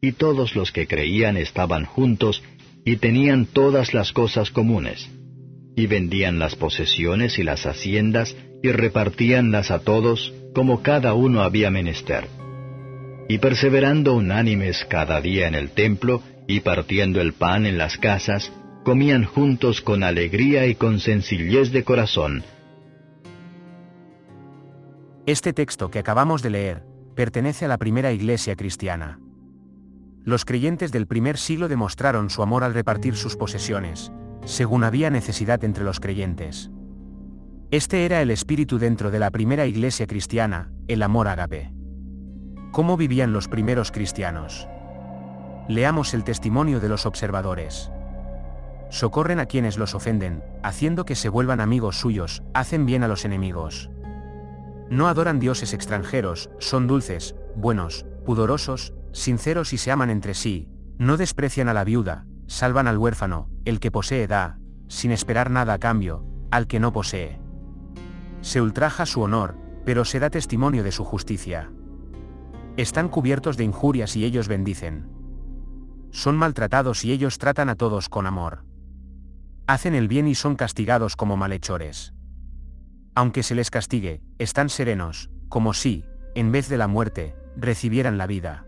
y todos los que creían estaban juntos, y tenían todas las cosas comunes. Y vendían las posesiones y las haciendas, y repartíanlas a todos, como cada uno había menester. Y perseverando unánimes cada día en el templo, y partiendo el pan en las casas, comían juntos con alegría y con sencillez de corazón. Este texto que acabamos de leer, pertenece a la primera iglesia cristiana. Los creyentes del primer siglo demostraron su amor al repartir sus posesiones, según había necesidad entre los creyentes. Este era el espíritu dentro de la primera iglesia cristiana, el amor ágape. ¿Cómo vivían los primeros cristianos? Leamos el testimonio de los observadores. Socorren a quienes los ofenden, haciendo que se vuelvan amigos suyos, hacen bien a los enemigos. No adoran dioses extranjeros, son dulces, buenos, pudorosos, sinceros y se aman entre sí, no desprecian a la viuda, salvan al huérfano, el que posee da, sin esperar nada a cambio, al que no posee. Se ultraja su honor, pero se da testimonio de su justicia. Están cubiertos de injurias y ellos bendicen. Son maltratados y ellos tratan a todos con amor. Hacen el bien y son castigados como malhechores. Aunque se les castigue, están serenos, como si, en vez de la muerte, recibieran la vida.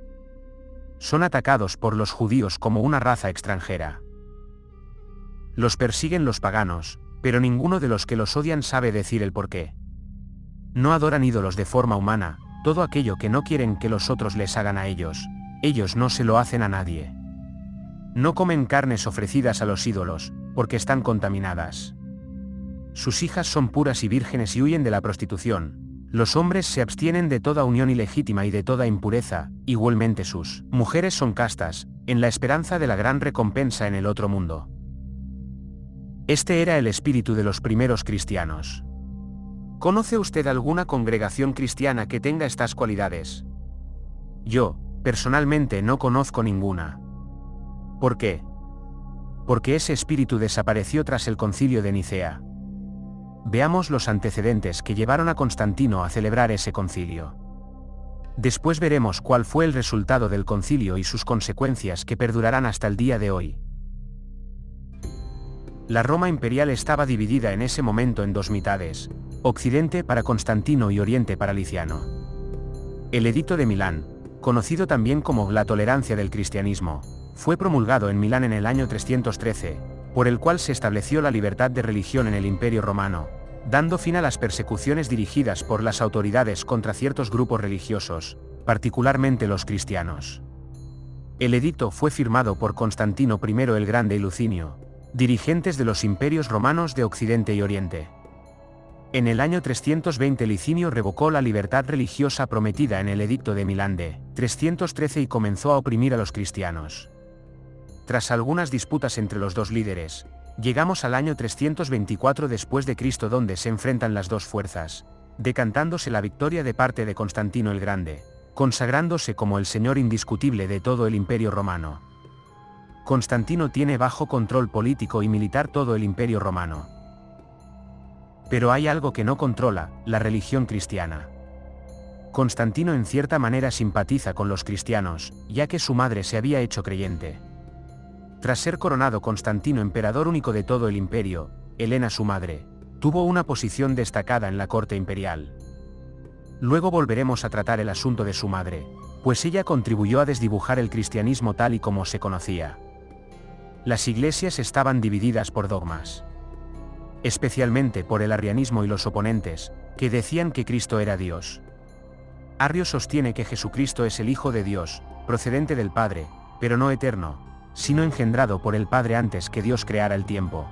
Son atacados por los judíos como una raza extranjera. Los persiguen los paganos, pero ninguno de los que los odian sabe decir el porqué. No adoran ídolos de forma humana, todo aquello que no quieren que los otros les hagan a ellos no se lo hacen a nadie. No comen carnes ofrecidas a los ídolos, porque están contaminadas. Sus hijas son puras y vírgenes y huyen de la prostitución. Los hombres se abstienen de toda unión ilegítima y de toda impureza, igualmente sus mujeres son castas, en la esperanza de la gran recompensa en el otro mundo. Este era el espíritu de los primeros cristianos. ¿Conoce usted alguna congregación cristiana que tenga estas cualidades? Yo, personalmente, no conozco ninguna. ¿Por qué? Porque ese espíritu desapareció tras el concilio de Nicea. Veamos los antecedentes que llevaron a Constantino a celebrar ese concilio. Después veremos cuál fue el resultado del concilio y sus consecuencias que perdurarán hasta el día de hoy. La Roma imperial estaba dividida en ese momento en dos mitades, Occidente para Constantino y Oriente para Liciano. El Edicto de Milán, conocido también como la tolerancia del cristianismo, fue promulgado en Milán en el año 313, por el cual se estableció la libertad de religión en el Imperio Romano, dando fin a las persecuciones dirigidas por las autoridades contra ciertos grupos religiosos, particularmente los cristianos. El edicto fue firmado por Constantino I el Grande y Lucinio, dirigentes de los imperios romanos de Occidente y Oriente. En el año 320 Licinio revocó la libertad religiosa prometida en el Edicto de Milán de 313 y comenzó a oprimir a los cristianos. Tras algunas disputas entre los dos líderes, llegamos al año 324 después de Cristo, donde se enfrentan las dos fuerzas, decantándose la victoria de parte de Constantino el Grande, consagrándose como el señor indiscutible de todo el Imperio Romano. Constantino tiene bajo control político y militar todo el Imperio Romano. Pero hay algo que no controla, la religión cristiana. Constantino en cierta manera simpatiza con los cristianos, ya que su madre se había hecho creyente. Tras ser coronado Constantino emperador único de todo el imperio, Helena su madre, tuvo una posición destacada en la corte imperial. Luego volveremos a tratar el asunto de su madre, pues ella contribuyó a desdibujar el cristianismo tal y como se conocía. Las iglesias estaban divididas por dogmas. Especialmente por el arrianismo y los oponentes, que decían que Cristo era Dios. Arrio sostiene que Jesucristo es el Hijo de Dios, procedente del Padre, pero no eterno, sino engendrado por el Padre antes que Dios creara el tiempo.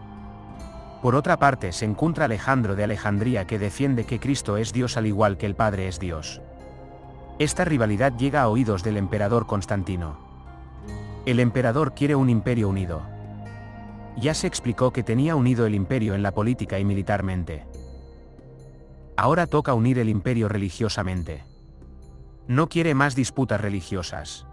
Por otra parte se encuentra Alejandro de Alejandría, que defiende que Cristo es Dios al igual que el Padre es Dios. Esta rivalidad llega a oídos del emperador Constantino. El emperador quiere un imperio unido. Ya se explicó que tenía unido el imperio en la política y militarmente. Ahora toca unir el imperio religiosamente. No quiere más disputas religiosas.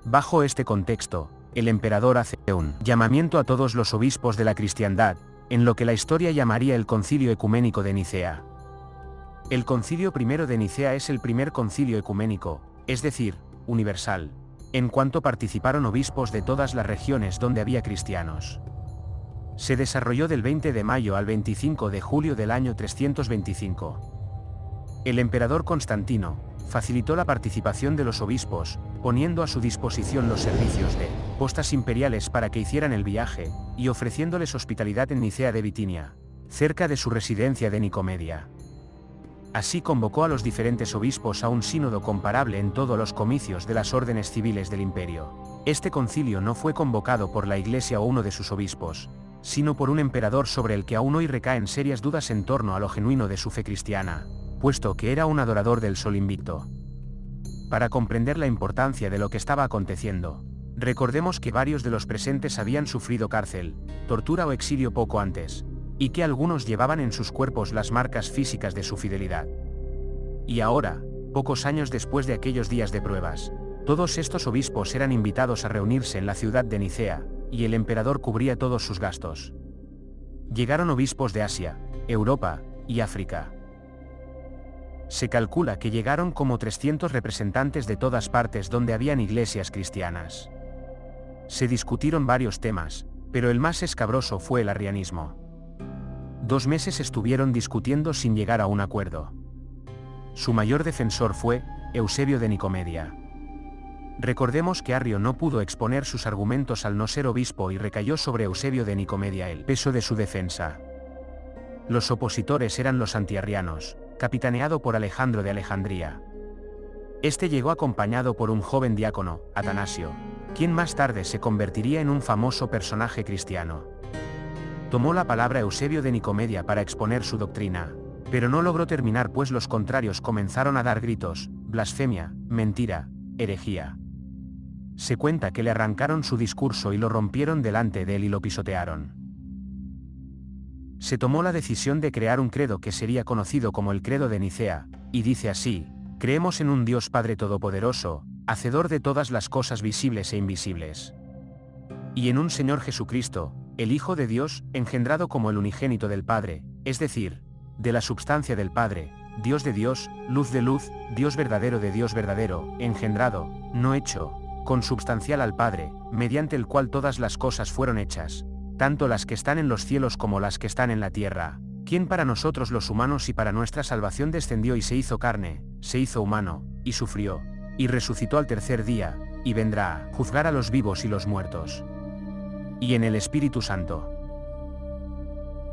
Bajo este contexto, el emperador hace un llamamiento a todos los obispos de la cristiandad, en lo que la historia llamaría el Concilio Ecuménico de Nicea. El Concilio I de Nicea es el primer concilio ecuménico, es decir, universal, en cuanto participaron obispos de todas las regiones donde había cristianos. Se desarrolló del 20 de mayo al 25 de julio del año 325. El emperador Constantino facilitó la participación de los obispos, poniendo a su disposición los servicios de postas imperiales para que hicieran el viaje, y ofreciéndoles hospitalidad en Nicea de Bitinia, cerca de su residencia de Nicomedia. Así convocó a los diferentes obispos a un sínodo comparable en todos los comicios de las órdenes civiles del imperio. Este concilio no fue convocado por la Iglesia o uno de sus obispos, sino por un emperador sobre el que aún hoy recaen serias dudas en torno a lo genuino de su fe cristiana, puesto que era un adorador del sol invicto. Para comprender la importancia de lo que estaba aconteciendo, recordemos que varios de los presentes habían sufrido cárcel, tortura o exilio poco antes, y que algunos llevaban en sus cuerpos las marcas físicas de su fidelidad. Y ahora, pocos años después de aquellos días de pruebas, todos estos obispos eran invitados a reunirse en la ciudad de Nicea, y el emperador cubría todos sus gastos. Llegaron obispos de Asia, Europa y África. Se calcula que llegaron como 300 representantes de todas partes donde habían iglesias cristianas. Se discutieron varios temas, pero el más escabroso fue el arrianismo. 2 meses estuvieron discutiendo sin llegar a un acuerdo. Su mayor defensor fue Eusebio de Nicomedia. Recordemos que Arrio no pudo exponer sus argumentos al no ser obispo y recayó sobre Eusebio de Nicomedia el peso de su defensa. Los opositores eran los antiarrianos, capitaneado por Alejandro de Alejandría. Este llegó acompañado por un joven diácono, Atanasio, quien más tarde se convertiría en un famoso personaje cristiano. Tomó la palabra Eusebio de Nicomedia para exponer su doctrina, pero no logró terminar pues los contrarios comenzaron a dar gritos, blasfemia, mentira, herejía. Se cuenta que le arrancaron su discurso y lo rompieron delante de él y lo pisotearon. Se tomó la decisión de crear un credo que sería conocido como el Credo de Nicea, y dice así: creemos en un Dios Padre Todopoderoso, hacedor de todas las cosas visibles e invisibles. Y en un Señor Jesucristo, el Hijo de Dios, engendrado como el unigénito del Padre, es decir, de la substancia del Padre, Dios de Dios, luz de luz, Dios verdadero de Dios verdadero, engendrado, no hecho, consubstancial al Padre, mediante el cual todas las cosas fueron hechas, tanto las que están en los cielos como las que están en la tierra, quien para nosotros los humanos y para nuestra salvación descendió y se hizo carne, se hizo humano, y sufrió, y resucitó al tercer día, y vendrá a juzgar a los vivos y los muertos. Y en el Espíritu Santo.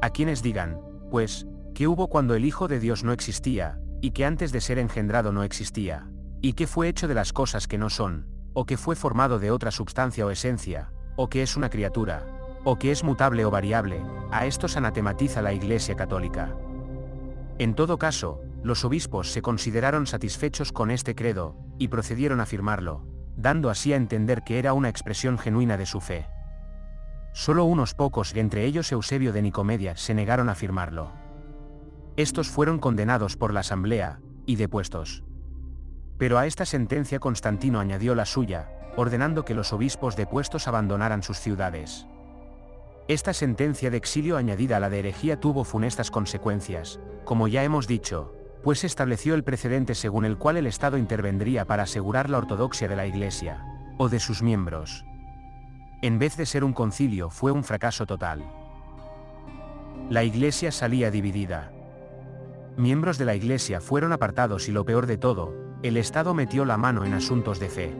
A quienes digan, pues, que hubo cuando el Hijo de Dios no existía, y que antes de ser engendrado no existía, y que fue hecho de las cosas que no son, o que fue formado de otra substancia o esencia, o que es una criatura, o que es mutable o variable, a estos anatematiza la Iglesia Católica. En todo caso, los obispos se consideraron satisfechos con este credo, y procedieron a firmarlo, dando así a entender que era una expresión genuina de su fe. Solo unos pocos, entre ellos Eusebio de Nicomedia, se negaron a firmarlo. Estos fueron condenados por la asamblea, y depuestos. Pero a esta sentencia Constantino añadió la suya, ordenando que los obispos depuestos abandonaran sus ciudades. Esta sentencia de exilio añadida a la de herejía tuvo funestas consecuencias, como ya hemos dicho, pues estableció el precedente según el cual el Estado intervendría para asegurar la ortodoxia de la Iglesia, o de sus miembros. En vez de ser un concilio, fue un fracaso total. La Iglesia salía dividida. Miembros de la Iglesia fueron apartados y lo peor de todo, el Estado metió la mano en asuntos de fe.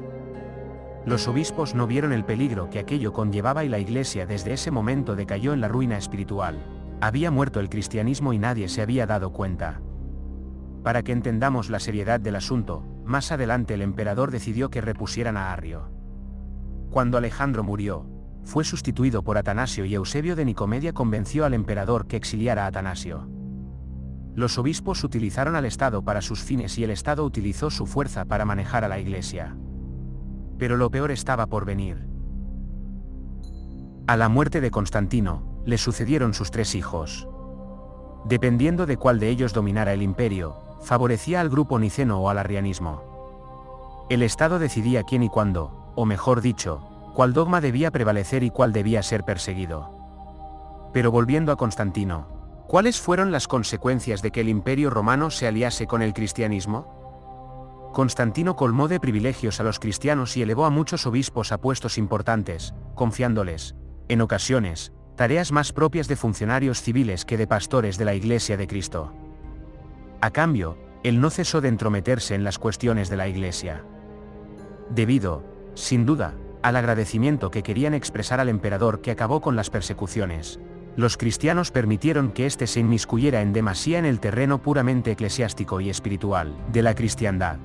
Los obispos no vieron el peligro que aquello conllevaba y la Iglesia desde ese momento decayó en la ruina espiritual. Había muerto el cristianismo y nadie se había dado cuenta. Para que entendamos la seriedad del asunto, más adelante el emperador decidió que repusieran a Arrio. Cuando Alejandro murió, fue sustituido por Atanasio y Eusebio de Nicomedia convenció al emperador que exiliara a Atanasio. Los obispos utilizaron al Estado para sus fines y el Estado utilizó su fuerza para manejar a la Iglesia. Pero lo peor estaba por venir. A la muerte de Constantino, le sucedieron sus 3 hijos. Dependiendo de cuál de ellos dominara el imperio, favorecía al grupo niceno o al arrianismo. El Estado decidía quién y cuándo, o mejor dicho, cuál dogma debía prevalecer y cuál debía ser perseguido. Pero volviendo a Constantino, ¿cuáles fueron las consecuencias de que el Imperio Romano se aliase con el cristianismo? Constantino colmó de privilegios a los cristianos y elevó a muchos obispos a puestos importantes, confiándoles, en ocasiones, tareas más propias de funcionarios civiles que de pastores de la Iglesia de Cristo. A cambio, él no cesó de entrometerse en las cuestiones de la Iglesia. Debido, sin duda, al agradecimiento que querían expresar al emperador que acabó con las persecuciones, los cristianos permitieron que éste se inmiscuyera en demasía en el terreno puramente eclesiástico y espiritual de la cristiandad.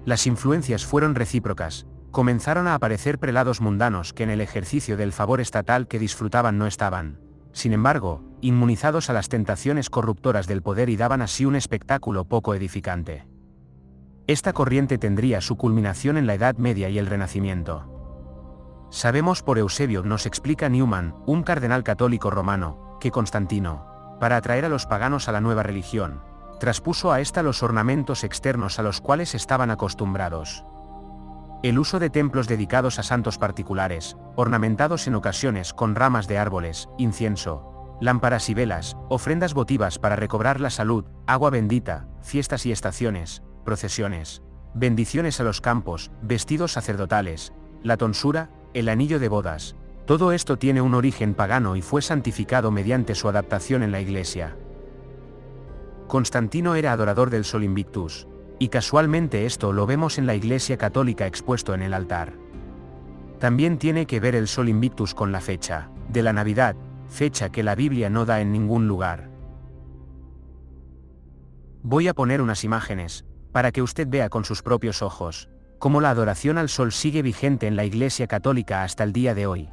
Las influencias fueron recíprocas, comenzaron a aparecer prelados mundanos que en el ejercicio del favor estatal que disfrutaban no estaban, sin embargo, inmunizados a las tentaciones corruptoras del poder y daban así un espectáculo poco edificante. Esta corriente tendría su culminación en la Edad Media y el Renacimiento. Sabemos por Eusebio, nos explica Newman, un cardenal católico romano, que Constantino, para atraer a los paganos a la nueva religión, traspuso a ésta los ornamentos externos a los cuales estaban acostumbrados. El uso de templos dedicados a santos particulares, ornamentados en ocasiones con ramas de árboles, incienso, lámparas y velas, ofrendas votivas para recobrar la salud, agua bendita, fiestas y estaciones, procesiones, bendiciones a los campos, vestidos sacerdotales, la tonsura, el anillo de bodas, todo esto tiene un origen pagano y fue santificado mediante su adaptación en la Iglesia. Constantino era adorador del Sol Invictus, y casualmente esto lo vemos en la Iglesia católica expuesto en el altar. También tiene que ver el Sol Invictus con la fecha de la Navidad, fecha que la Biblia no da en ningún lugar. Voy a poner unas imágenes, para que usted vea con sus propios ojos, cómo la adoración al Sol sigue vigente en la Iglesia católica hasta el día de hoy.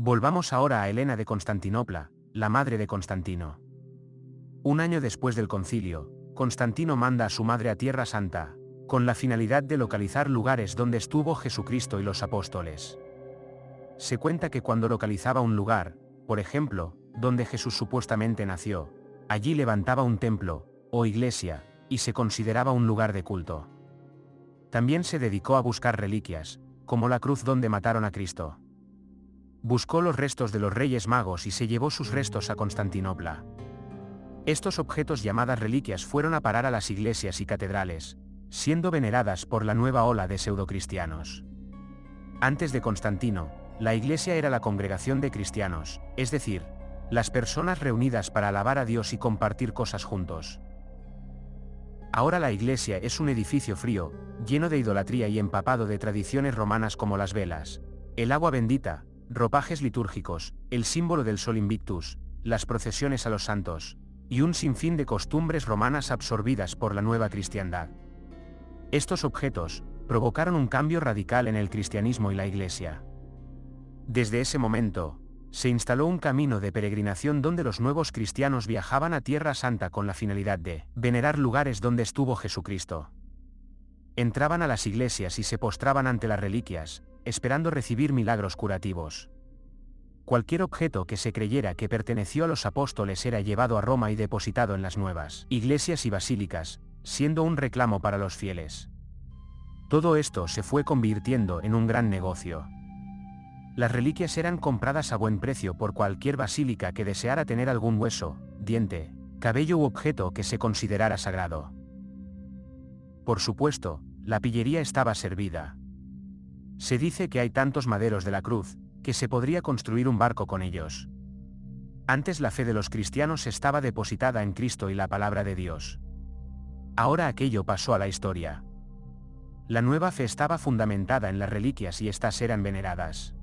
Volvamos ahora a Helena de Constantinopla, la madre de Constantino. Un año después del concilio, Constantino manda a su madre a Tierra Santa, con la finalidad de localizar lugares donde estuvo Jesucristo y los apóstoles. Se cuenta que cuando localizaba un lugar, por ejemplo, donde Jesús supuestamente nació, allí levantaba un templo, o iglesia, y se consideraba un lugar de culto. También se dedicó a buscar reliquias, como la cruz donde mataron a Cristo. Buscó los restos de los Reyes Magos y se llevó sus restos a Constantinopla. Estos objetos llamadas reliquias fueron a parar a las iglesias y catedrales, siendo veneradas por la nueva ola de pseudocristianos. Antes de Constantino, la iglesia era la congregación de cristianos, es decir, las personas reunidas para alabar a Dios y compartir cosas juntos. Ahora la iglesia es un edificio frío, lleno de idolatría y empapado de tradiciones romanas como las velas, el agua bendita, ropajes litúrgicos, el símbolo del Sol Invictus, las procesiones a los santos, y un sinfín de costumbres romanas absorbidas por la nueva cristiandad. Estos objetos provocaron un cambio radical en el cristianismo y la Iglesia. Desde ese momento, se instaló un camino de peregrinación donde los nuevos cristianos viajaban a Tierra Santa con la finalidad de venerar lugares donde estuvo Jesucristo. Entraban a las iglesias y se postraban ante las reliquias, esperando recibir milagros curativos. Cualquier objeto que se creyera que perteneció a los apóstoles era llevado a Roma y depositado en las nuevas iglesias y basílicas, siendo un reclamo para los fieles. Todo esto se fue convirtiendo en un gran negocio. Las reliquias eran compradas a buen precio por cualquier basílica que deseara tener algún hueso, diente, cabello u objeto que se considerara sagrado. Por supuesto, la pillería estaba servida. Se dice que hay tantos maderos de la cruz, que se podría construir un barco con ellos. Antes la fe de los cristianos estaba depositada en Cristo y la palabra de Dios. Ahora aquello pasó a la historia. La nueva fe estaba fundamentada en las reliquias y éstas eran veneradas.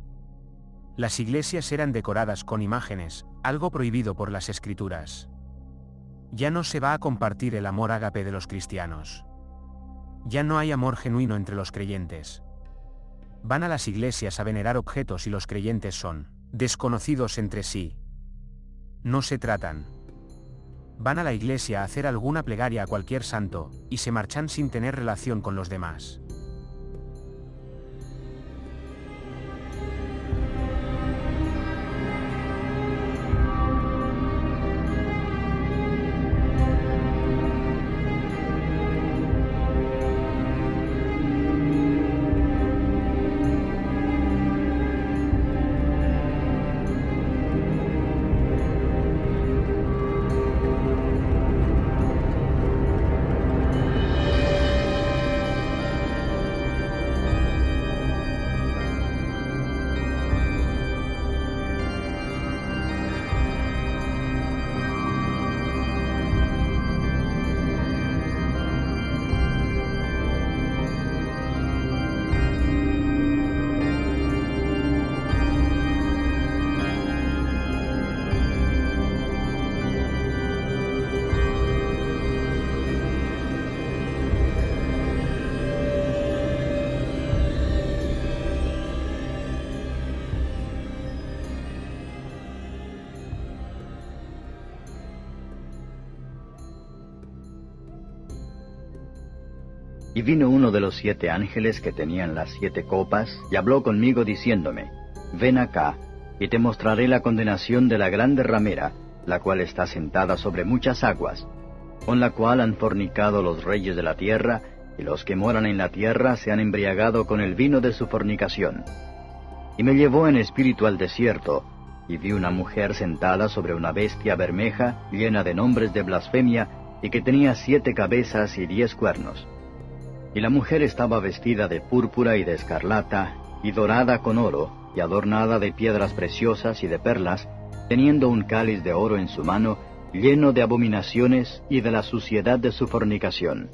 Las iglesias eran decoradas con imágenes, algo prohibido por las Escrituras. Ya no se va a compartir el amor ágape de los cristianos. Ya no hay amor genuino entre los creyentes. Van a las iglesias a venerar objetos y los creyentes son desconocidos entre sí. No se tratan. Van a la iglesia a hacer alguna plegaria a cualquier santo, y se marchan sin tener relación con los demás. Y vino uno de los 7 ángeles que tenían las 7 copas, y habló conmigo diciéndome, Ven acá, y te mostraré la condenación de la grande ramera, la cual está sentada sobre muchas aguas, con la cual han fornicado los reyes de la tierra, y los que moran en la tierra se han embriagado con el vino de su fornicación. Y me llevó en espíritu al desierto, y vi una mujer sentada sobre una bestia bermeja, llena de nombres de blasfemia, y que tenía 7 cabezas y 10 cuernos. Y la mujer estaba vestida de púrpura y de escarlata, y dorada con oro, y adornada de piedras preciosas y de perlas, teniendo un cáliz de oro en su mano, lleno de abominaciones y de la suciedad de su fornicación.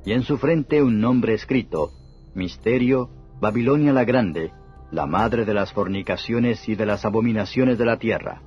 Y en su frente un nombre escrito, Misterio, Babilonia la Grande, la madre de las fornicaciones y de las abominaciones de la tierra.